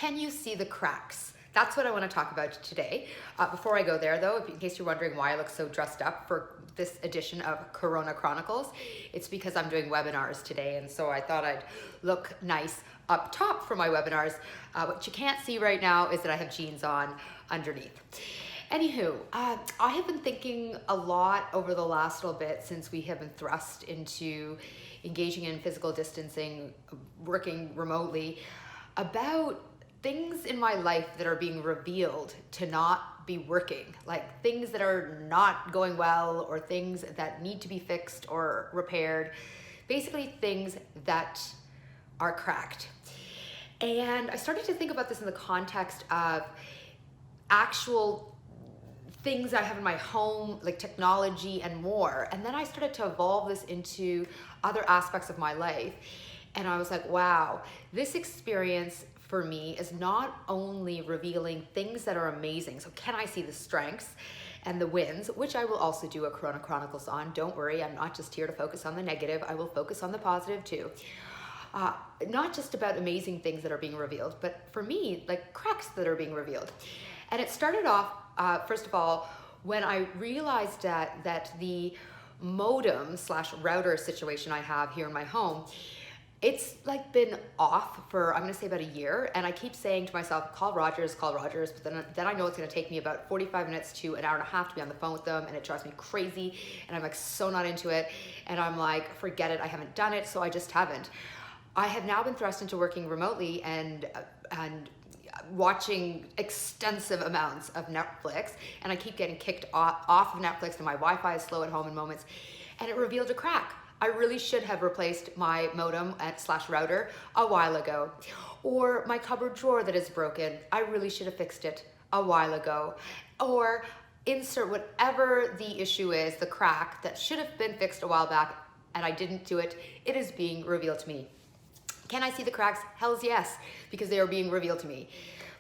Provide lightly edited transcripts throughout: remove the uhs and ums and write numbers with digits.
Can you see the cracks? That's what I want to talk about today. Before I go there though, in case you're wondering why I look so dressed up for this edition of Corona Chronicles, it's because I'm doing webinars today, and so I thought I'd look nice up top for my webinars. What you can't see right now is that I have jeans on underneath. Anywho, I have been thinking a lot over the last little bit since we have been thrust into engaging in physical distancing, working remotely, about things in my life that are being revealed to not be working, like things that are not going well or things that need to be fixed or repaired, basically things that are cracked. And I started to think about this in the context of actual things I have in my home, like technology and more. And then I started to evolve this into other aspects of my life. And I was like, wow, this experience for me is not only revealing things that are amazing. So can I see the strengths and the wins, which I will also do a Corona Chronicles on. Don't worry, I'm not just here to focus on the negative. I will focus on the positive too. Not just about amazing things that are being revealed, but for me, like cracks that are being revealed. And it started off, first of all, when I realized that the modem / router situation I have here in my home, it's like been off for, I'm gonna say about a year, and I keep saying to myself, call Rogers, but then I know it's gonna take me about 45 minutes to an hour and a half to be on the phone with them, and it drives me crazy, and I'm like so not into it, and I'm like, forget it, I haven't done it, so I just haven't. I have now been thrust into working remotely and watching extensive amounts of Netflix, and I keep getting kicked off of Netflix, and my Wi-Fi is slow at home in moments, and it revealed a crack. I really should have replaced my modem / router a while ago. Or my cupboard drawer that is broken, I really should have fixed it a while ago. Or insert whatever the issue is, the crack that should have been fixed a while back and I didn't do it, it is being revealed to me. Can I see the cracks? Hells yes, because they are being revealed to me.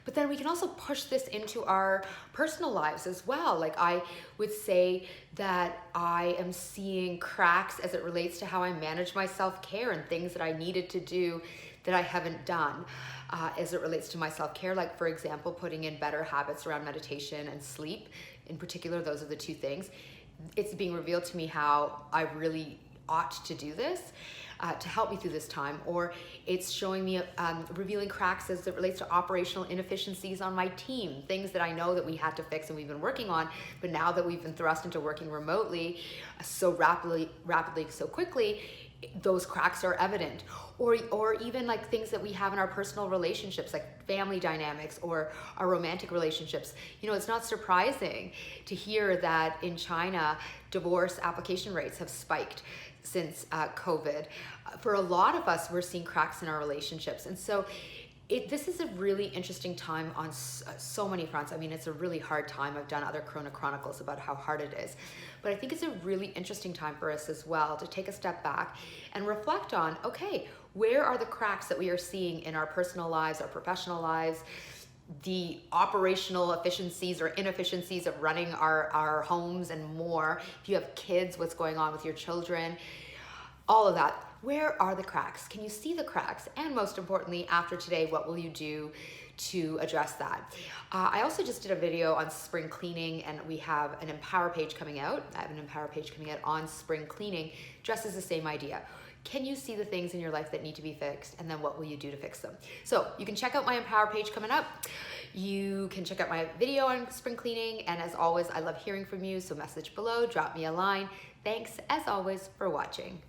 But then we can also push this into our personal lives as well. Like I would say that I am seeing cracks as it relates to how I manage my self-care and things that I needed to do that I haven't done as it relates to my self-care. Like for example, putting in better habits around meditation and sleep. In particular, those are the two things. It's being revealed to me how I really ought to do this to help me through this time, or it's showing me revealing cracks as it relates to operational inefficiencies on my team, things that I know that we had to fix and we've been working on, but now that we've been thrust into working remotely so rapidly, so quickly, those cracks are evident. Or even like things that we have in our personal relationships, like family dynamics or our romantic relationships. You know, it's not surprising to hear that in China, divorce application rates have spiked since COVID. For a lot of us, we're seeing cracks in our relationships. And so this is a really interesting time on so many fronts. I mean, it's a really hard time. I've done other Corona Chronicles about how hard it is. But I think it's a really interesting time for us as well to take a step back and reflect on, okay, where are the cracks that we are seeing in our personal lives, our professional lives, the operational efficiencies or inefficiencies of running our homes and more. If you have kids, what's going on with your children, all of that. Where are the cracks? Can you see the cracks? And most importantly, after today, what will you do to address that? I also just did a video on spring cleaning, and we have an Empower page coming out. I have an Empower page coming out on spring cleaning, just as the same idea. Can you see the things in your life that need to be fixed? And then what will you do to fix them? So you can check out my Empower page coming up. You can check out my video on spring cleaning. And as always, I love hearing from you. So message below, drop me a line. Thanks as always for watching.